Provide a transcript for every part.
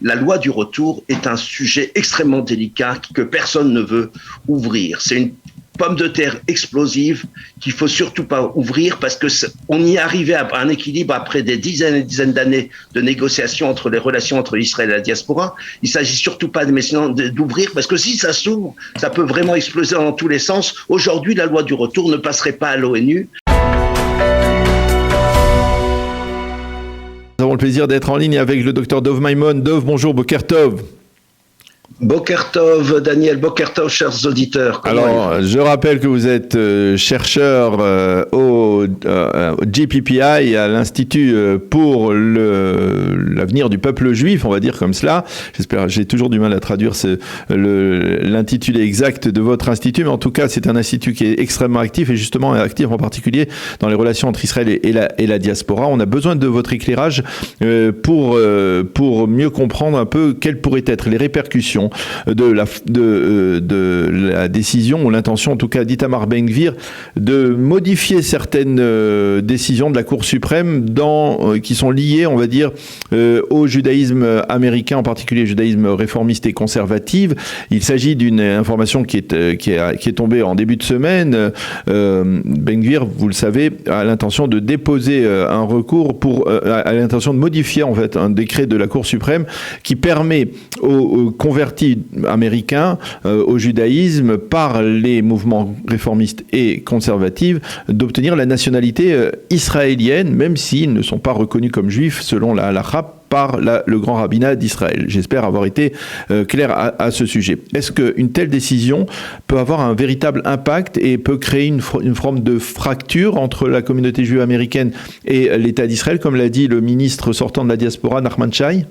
la loi du retour est un sujet extrêmement délicat que personne ne veut ouvrir. C'est une pomme de terre explosive qu'il faut surtout pas ouvrir parce que on y est arrivé à un équilibre après des dizaines et dizaines d'années de négociations entre les relations entre Israël et la diaspora. Il s'agit surtout pas maintenant d'ouvrir parce que si ça s'ouvre, ça peut vraiment exploser dans tous les sens. Aujourd'hui, la loi du retour ne passerait pas à l'ONU. Nous avons le plaisir d'être en ligne avec le docteur Dov Maimon. Dov, bonjour, Boker Tov. Boker Tov, Daniel, Boker Tov, chers auditeurs. Alors, je rappelle que vous êtes chercheur au JPPI, à l'Institut pour l'avenir du peuple juif, on va dire comme cela. J'espère, j'ai toujours du mal à traduire l'intitulé exact de votre institut, mais en tout cas, c'est un institut qui est extrêmement actif et justement actif en particulier dans les relations entre Israël et la diaspora. On a besoin de votre éclairage pour mieux comprendre un peu quelles pourraient être les répercussions de la décision ou l'intention en tout cas d'Itamar Ben-Gvir de modifier certaines décisions de la Cour suprême qui sont liées, on va dire, au judaïsme américain, en particulier au judaïsme réformiste et conservatif. Il s'agit d'une information qui est tombée en début de semaine. Ben-Gvir, vous le savez, a l'intention de déposer un recours à l'intention de modifier en fait un décret de la Cour suprême qui permet aux convertis américains au judaïsme par les mouvements réformistes et conservatifs d'obtenir la nationalité israélienne, même s'ils ne sont pas reconnus comme juifs selon la halakha par le grand rabbinat d'Israël. J'espère avoir été clair à ce sujet. Est-ce qu'une telle décision peut avoir un véritable impact et peut créer une forme de fracture entre la communauté juive américaine et l'État d'Israël, comme l'a dit le ministre sortant de la diaspora, Nachman Shai ?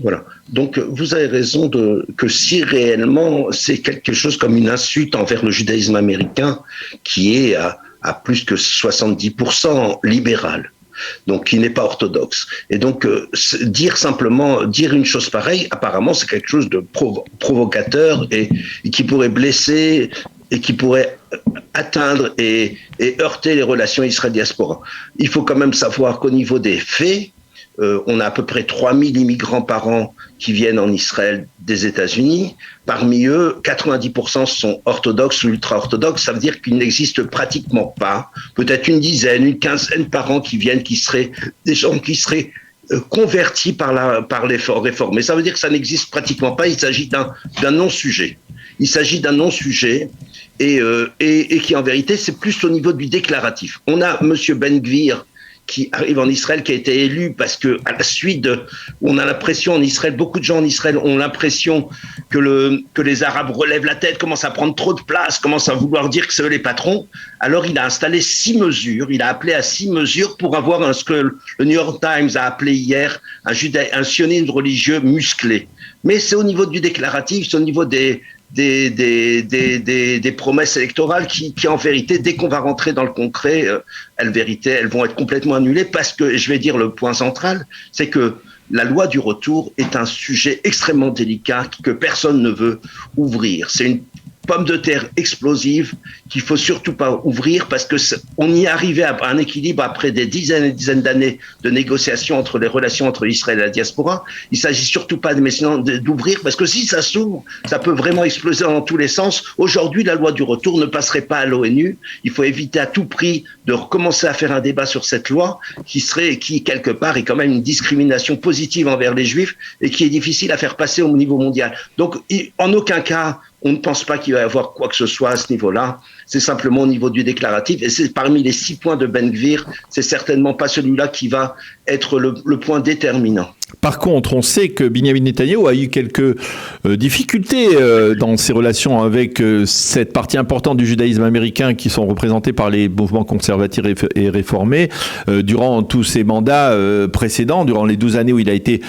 Voilà. Donc, vous avez raison que si réellement c'est quelque chose comme une insulte envers le judaïsme américain qui est à plus que 70% libéral, donc qui n'est pas orthodoxe. Et donc, dire une chose pareille, apparemment, c'est quelque chose de provocateur et qui pourrait blesser et qui pourrait atteindre et heurter les relations Israël-diaspora. Il faut quand même savoir qu'au niveau des faits, on a à peu près 3000 immigrants par an qui viennent en Israël des États-Unis. Parmi eux, 90% sont orthodoxes ou ultra-orthodoxes. Ça veut dire qu'il n'existe pratiquement pas, peut-être une dizaine, une quinzaine par an qui viennent, qui seraient des gens qui seraient convertis par l'effort réformé. Ça veut dire que ça n'existe pratiquement pas. Il s'agit d'un non-sujet. Il s'agit d'un non-sujet et qui, en vérité, c'est plus au niveau du déclaratif. On a Monsieur Ben-Gvir qui arrive en Israël, qui a été élu parce que à la suite on a l'impression en Israël, beaucoup de gens en Israël ont l'impression que les Arabes relèvent la tête, commencent à prendre trop de place, commencent à vouloir dire que c'est eux les patrons. Alors il a installé 6 mesures, il a appelé à 6 mesures pour avoir ce que le New York Times a appelé hier un sionisme religieux musclé. Mais c'est au niveau du déclaratif, c'est au niveau des promesses électorales qui en vérité, dès qu'on va rentrer dans le concret, elles vont être complètement annulées parce que, je vais dire le point central, c'est que la loi du retour est un sujet extrêmement délicat que personne ne veut ouvrir. C'est une pomme de terre explosive qu'il faut surtout pas ouvrir parce que on y est arrivé à un équilibre après des dizaines et dizaines d'années de négociations entre les relations entre Israël et la diaspora. Il s'agit surtout pas maintenant d'ouvrir parce que si ça s'ouvre, ça peut vraiment exploser dans tous les sens. Aujourd'hui, la loi du retour ne passerait pas à l'ONU. Il faut éviter à tout prix de recommencer à faire un débat sur cette loi qui quelque part est quand même une discrimination positive envers les Juifs et qui est difficile à faire passer au niveau mondial. Donc, en aucun cas, on ne pense pas qu'il va y avoir quoi que ce soit à ce niveau-là. C'est simplement au niveau du déclaratif. Et c'est parmi les 6 points de Ben-Gvir, c'est certainement pas celui-là qui va être le point déterminant. Par contre, on sait que Binyamin Netanyahou a eu quelques difficultés dans ses relations avec cette partie importante du judaïsme américain qui sont représentés par les mouvements conservatifs et réformés durant tous ses mandats précédents, durant les 12 années où il a été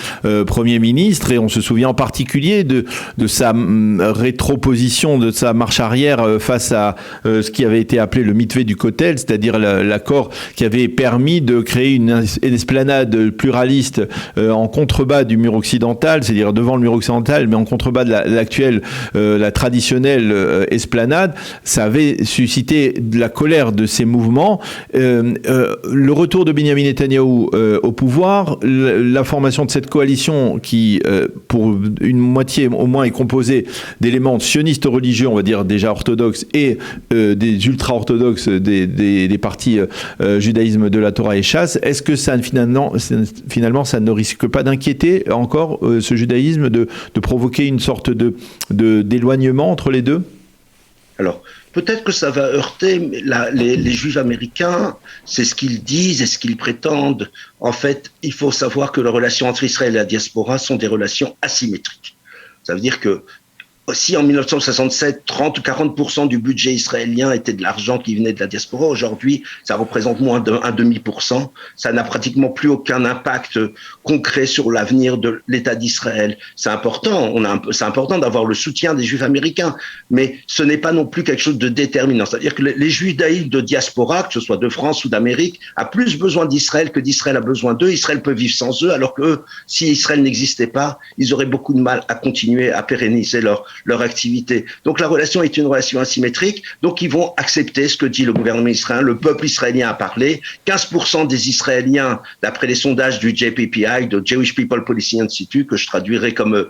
Premier ministre. Et on se souvient en particulier de sa rétroposition, de sa marche arrière face à ce qui avait été appelé le mitvé du Kotel, c'est-à-dire l'accord qui avait permis de créer une esplanade esplanade pluraliste en contrebas du mur occidental, c'est-à-dire devant le mur occidental, mais en contrebas de l'actuelle, la traditionnelle esplanade, ça avait suscité de la colère de ces mouvements. Le retour de Benyamin Netanyahou au pouvoir, la formation de cette coalition qui, pour une moitié au moins, est composée d'éléments sionistes religieux, on va dire déjà orthodoxes, et des ultra-orthodoxes des partis judaïsme de la Torah et Chasse, est-ce que ça finalement ça ne risque pas d'inquiéter encore ce judaïsme, de provoquer une sorte d'éloignement entre les deux? Alors, peut-être que ça va heurter les Juifs américains, c'est ce qu'ils disent et ce qu'ils prétendent. En fait, il faut savoir que les relations entre Israël et la diaspora sont des relations asymétriques. Ça veut dire que si en 1967, 30 ou 40% du budget israélien était de l'argent qui venait de la diaspora, aujourd'hui, ça représente moins d'un demi%. Ça n'a pratiquement plus aucun impact concret sur l'avenir de l'État d'Israël. C'est important, c'est important d'avoir le soutien des Juifs américains, mais ce n'est pas non plus quelque chose de déterminant. C'est-à-dire que les Judaïs de diaspora, que ce soit de France ou d'Amérique, a plus besoin d'Israël que d'Israël a besoin d'eux. Israël peut vivre sans eux, alors que si Israël n'existait pas, ils auraient beaucoup de mal à continuer à pérenniser leur activité. Donc la relation est une relation asymétrique, donc ils vont accepter ce que dit le gouvernement israélien. Le peuple israélien a parlé. 15% des Israéliens, d'après les sondages du JPPI, de Jewish People Policy Institute, que je traduirais comme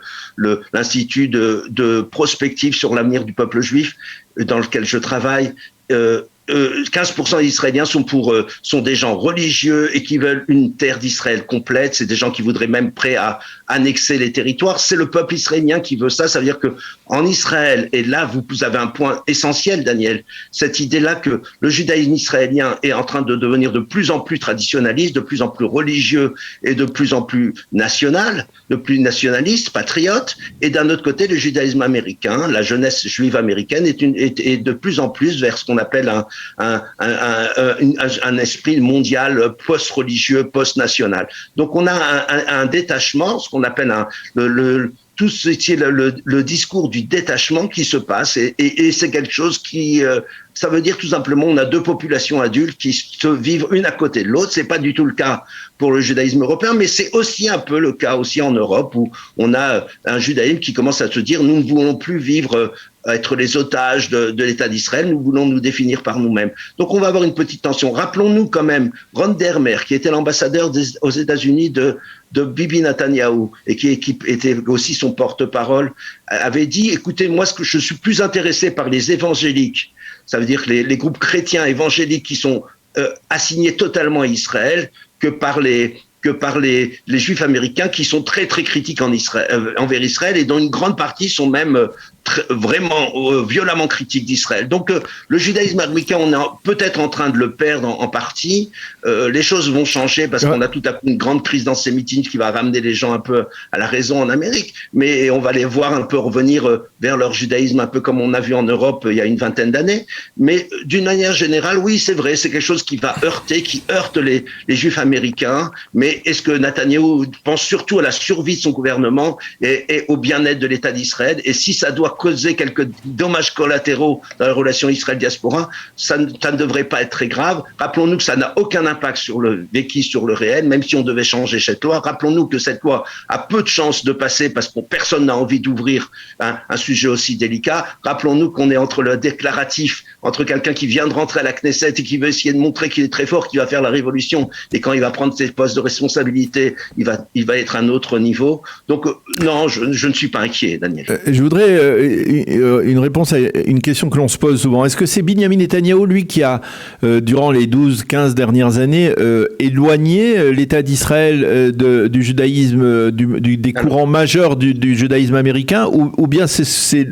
l'institut de prospective sur l'avenir du peuple juif dans lequel je travaille, 15% des Israéliens sont des gens religieux et qui veulent une terre d'Israël complète. C'est des gens qui voudraient même prêts à annexer les territoires. C'est le peuple israélien qui veut ça. Ça veut dire que en Israël, et là vous avez un point essentiel, Daniel, cette idée-là que le judaïsme israélien est en train de devenir de plus en plus traditionnaliste, de plus en plus religieux et de plus en plus national, de plus nationaliste, patriote. Et d'un autre côté, le judaïsme américain, la jeunesse juive américaine est de plus en plus vers ce qu'on appelle un esprit mondial post-religieux, post-national. Donc on a un détachement, ce qu'on appelle tout le discours du détachement qui se passe et c'est quelque chose qui ça veut dire tout simplement on a deux populations adultes qui se vivent une à côté de l'autre. C'est pas du tout le cas pour le judaïsme européen, mais c'est aussi un peu le cas aussi en Europe où on a un judaïsme qui commence à se dire nous ne voulons plus vivre être les otages de l'État d'Israël, nous voulons nous définir par nous-mêmes. Donc on va avoir une petite tension. Rappelons-nous quand même Ron Dermer, qui était l'ambassadeur aux États-Unis de Bibi Netanyahou et qui était aussi son porte-parole, avait dit écoutez, moi je suis plus intéressé par les évangéliques, ça veut dire que les groupes chrétiens évangéliques qui sont assignés totalement à Israël, que par les Juifs américains qui sont très très critiques envers Israël et dont une grande partie sont même vraiment violemment critiques d'Israël. Donc le judaïsme américain, on est peut-être en train de le perdre en partie. Les choses vont changer parce qu'on a tout à coup une grande crise d'antisémitisme qui va ramener les gens un peu à la raison en Amérique, mais on va les voir un peu revenir vers leur judaïsme un peu comme on a vu en Europe il y a une vingtaine d'années. Mais d'une manière générale, oui, c'est vrai, c'est quelque chose qui va qui heurte les Juifs américains. Mais est-ce que Netanyahou pense surtout à la survie de son gouvernement et au bien-être de l'État d'Israël? Et si ça doit causer quelques dommages collatéraux dans la relation Israël-diaspora, ça ne devrait pas être très grave. Rappelons-nous que ça n'a aucun impact sur le vécu, sur le réel, même si on devait changer cette loi. Rappelons-nous que cette loi a peu de chances de passer parce que personne n'a envie d'ouvrir un sujet aussi délicat. Rappelons-nous qu'on est entre le déclaratif, entre quelqu'un qui vient de rentrer à la Knesset et qui veut essayer de montrer qu'il est très fort, qu'il va faire la révolution, et quand il va prendre ses postes de responsabilité, il va être à un autre niveau. Donc non, je ne suis pas inquiet, Daniel. Je voudrais une réponse à une question que l'on se pose souvent. Est-ce que c'est Benyamin Netanyahou, lui, qui a, durant les 12-15 dernières années, éloigné l'État d'Israël du judaïsme, des courants majeurs du judaïsme américain, ou bien c'est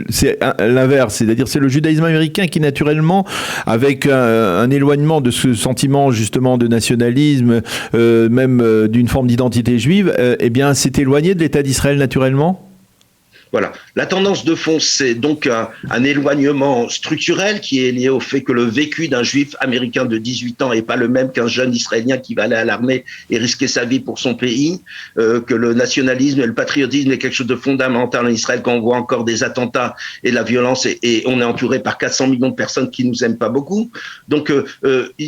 l'inverse, c'est-à-dire c'est le judaïsme américain qui, naturellement, avec un éloignement de ce sentiment justement de nationalisme, même d'une forme d'identité juive, eh bien, s'est éloigné de l'État d'Israël naturellement? Voilà. La tendance de fond, c'est donc un éloignement structurel qui est lié au fait que le vécu d'un juif américain de 18 ans n'est pas le même qu'un jeune israélien qui va aller à l'armée et risquer sa vie pour son pays, que le nationalisme et le patriotisme est quelque chose de fondamental en Israël quand on voit encore des attentats et la violence et on est entouré par 400 millions de personnes qui nous aiment pas beaucoup. Donc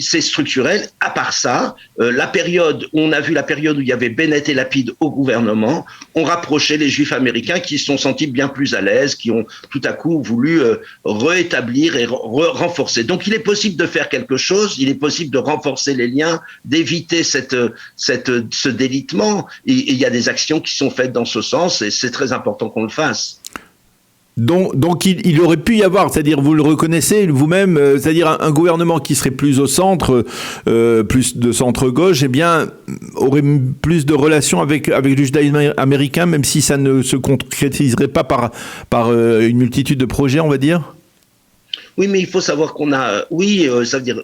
c'est structurel. À part ça, la période où on a vu la période où il y avait Bennett et Lapid au gouvernement, on rapprochait les juifs américains qui sont sentis bien plus à l'aise, qui ont tout à coup voulu rétablir et renforcer. Donc il est possible de faire quelque chose, il est possible de renforcer les liens, d'éviter ce délitement. Et il y a des actions qui sont faites dans ce sens et c'est très important qu'on le fasse. Donc il aurait pu y avoir, c'est-à-dire vous le reconnaissez vous-même, c'est-à-dire un gouvernement qui serait plus au centre, plus de centre-gauche, eh bien aurait plus de relations avec le judaïsme américain, même si ça ne se concrétiserait pas par une multitude de projets, on va dire. Oui, mais il faut savoir qu'on a, ça veut dire,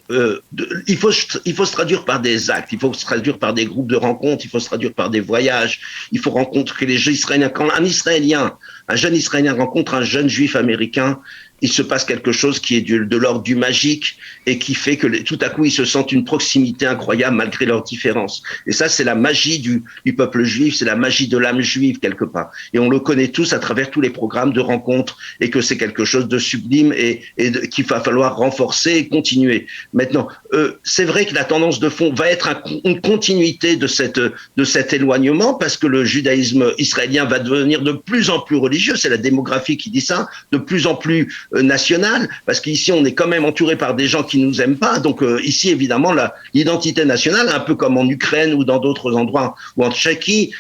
il faut se traduire par des actes, il faut se traduire par des groupes de rencontres, il faut se traduire par des voyages, il faut rencontrer les Israéliens. Quand un jeune Israélien rencontre un jeune Juif américain, il se passe quelque chose qui est de l'ordre du magique et qui fait que tout à coup ils se sentent une proximité incroyable malgré leurs différences. Et ça, c'est la magie du peuple juif, c'est la magie de l'âme juive quelque part. Et on le connaît tous à travers tous les programmes de rencontres et que c'est quelque chose de sublime et qu'il va falloir renforcer et continuer. Maintenant, c'est vrai que la tendance de fond va être une continuité de cet éloignement parce que le judaïsme israélien va devenir de plus en plus religieux. C'est la démographie qui dit ça, de plus en plus nationale, parce qu'ici on est quand même entouré par des gens qui nous aiment pas. Donc ici évidemment l'identité nationale, un peu comme en Ukraine ou dans d'autres endroits ou en Tchéquie,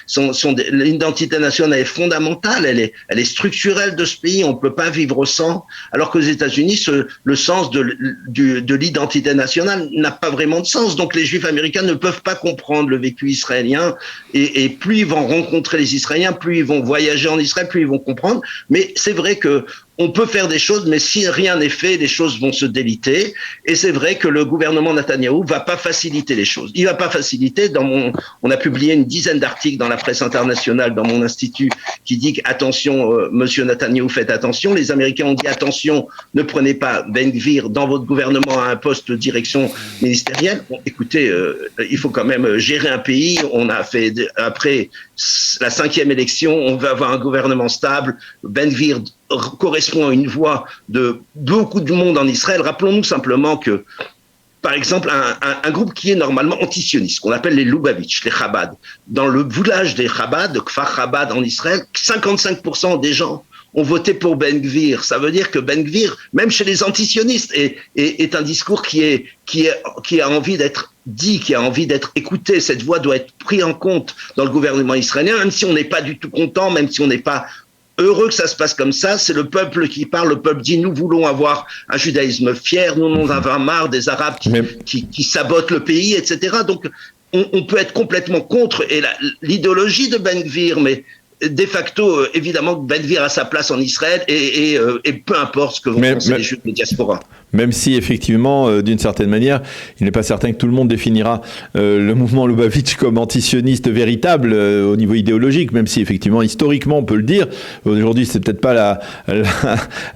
l'identité nationale est fondamentale, elle est structurelle de ce pays. On peut pas vivre sans. Alors qu'aux États-Unis, le sens de l'identité nationale n'a pas vraiment de sens. Donc les Juifs américains ne peuvent pas comprendre le vécu israélien et plus ils vont rencontrer les Israéliens, plus ils vont voyager en Israël, plus ils vont comprendre. Mais c'est vrai que on peut faire des choses, mais si rien n'est fait, les choses vont se déliter. Et c'est vrai que le gouvernement Netanyahou va pas faciliter les choses. Il va pas faciliter. On a publié une dizaine d'articles dans la presse internationale, dans mon institut, qui dit attention, Monsieur Netanyahou, faites attention. Les Américains ont dit attention, ne prenez pas Ben Gvir dans votre gouvernement à un poste de direction ministérielle. Bon, écoutez, il faut quand même gérer un pays. On a fait après la 5e élection, on veut avoir un gouvernement stable. Ben Gvir correspond à une voix de beaucoup de monde en Israël. Rappelons-nous simplement que, par exemple, un groupe qui est normalement antisioniste, qu'on appelle les Lubavitch, les Chabad, dans le village des Chabad, de Kfar Chabad en Israël, 55% des gens ont voté pour Ben Gvir. Ça veut dire que Ben Gvir, même chez les antisionistes, est un discours qui a envie d'être dit, qui a envie d'être écouté. Cette voix doit être prise en compte dans le gouvernement israélien, même si on n'est pas du tout content, même si on n'est pas heureux que ça se passe comme ça. C'est le peuple qui parle. Le peuple dit nous voulons avoir un judaïsme fier, nous en avons marre des Arabes qui sabotent le pays, etc. Donc on peut être complètement contre l'idéologie de Ben Gvir, mais de facto, évidemment, Ben Gvir a sa place en Israël et peu importe ce que vont penser les Juifs de diaspora. Même si, effectivement, d'une certaine manière, il n'est pas certain que tout le monde définira le mouvement Lubavitch comme antisioniste véritable au niveau idéologique, même si, effectivement, historiquement, on peut le dire. Aujourd'hui, c'est peut-être pas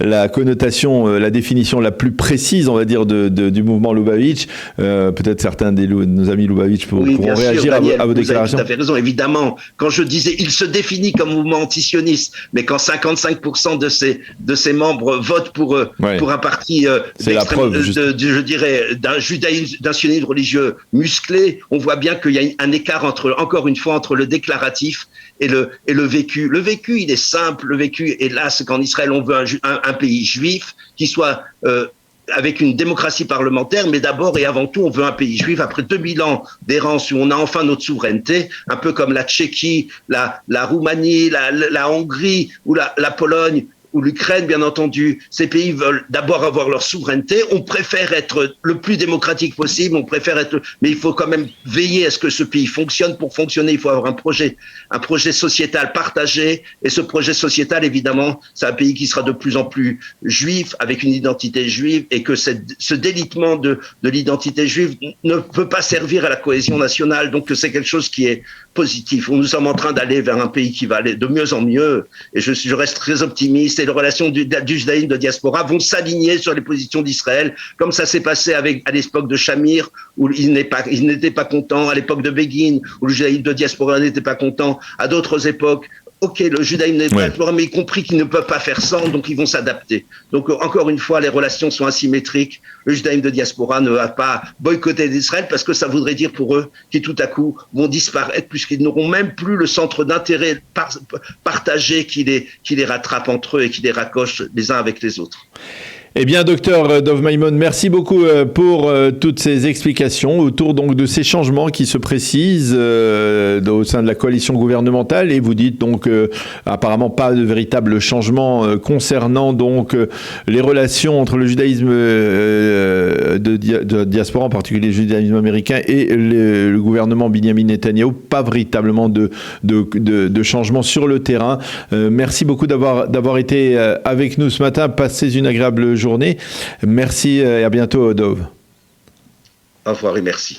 la connotation, la définition la plus précise, on va dire, du mouvement Lubavitch. Peut-être certains de nos amis Lubavitch pourront réagir Daniel, à vos déclarations. Vous avez tout à fait raison. Évidemment, quand je disais, il se définit comme mouvement antisioniste, mais quand 55% de ses membres votent pour un parti c'est la preuve, je dirais, d'un sionisme religieux musclé, on voit bien qu'il y a un écart encore une fois, entre le déclaratif et le vécu. Le vécu, il est simple. Le vécu, et là, c'est qu'en Israël, on veut un pays juif qui soit avec une démocratie parlementaire, mais d'abord et avant tout, on veut un pays juif. Après 2000 ans d'errance où on a enfin notre souveraineté, un peu comme la Tchéquie, la Roumanie, la Hongrie ou la Pologne, ou l'Ukraine, bien entendu, ces pays veulent d'abord avoir leur souveraineté. On préfère être le plus démocratique possible, mais il faut quand même veiller à ce que ce pays fonctionne. Pour fonctionner, il faut avoir un projet sociétal partagé. Et ce projet sociétal, évidemment, c'est un pays qui sera de plus en plus juif, avec une identité juive, et que ce délitement de l'identité juive ne peut pas servir à la cohésion nationale. Donc c'est quelque chose qui est positif. Nous sommes en train d'aller vers un pays qui va aller de mieux en mieux. Et je reste très optimiste. Et les relations du judaïsme de diaspora vont s'aligner sur les positions d'Israël, comme ça s'est passé à l'époque de Shamir, où il n'était pas content, à l'époque de Begin, où le judaïsme de diaspora n'était pas content, à d'autres époques. Ok, le judaïsme n'est pas diaspora, mais y compris qu'ils ne peuvent pas faire sans, donc ils vont s'adapter. Donc encore une fois, les relations sont asymétriques. Le judaïsme de diaspora ne va pas boycotter d'Israël parce que ça voudrait dire pour eux qu'ils tout à coup vont disparaître puisqu'ils n'auront même plus le centre d'intérêt partagé qui les rattrape entre eux et qui les raccroche les uns avec les autres. Eh bien, docteur Dov Maimon, merci beaucoup pour toutes ces explications autour donc de ces changements qui se précisent au sein de la coalition gouvernementale. Et vous dites donc apparemment pas de véritable changement concernant donc les relations entre le judaïsme de diaspora, en particulier le judaïsme américain, et le gouvernement Binyamin Netanyahou. Pas véritablement de changement sur le terrain. Merci beaucoup d'avoir été avec nous ce matin. Passez une agréable journée. Merci et à bientôt, Dov. Au revoir et merci.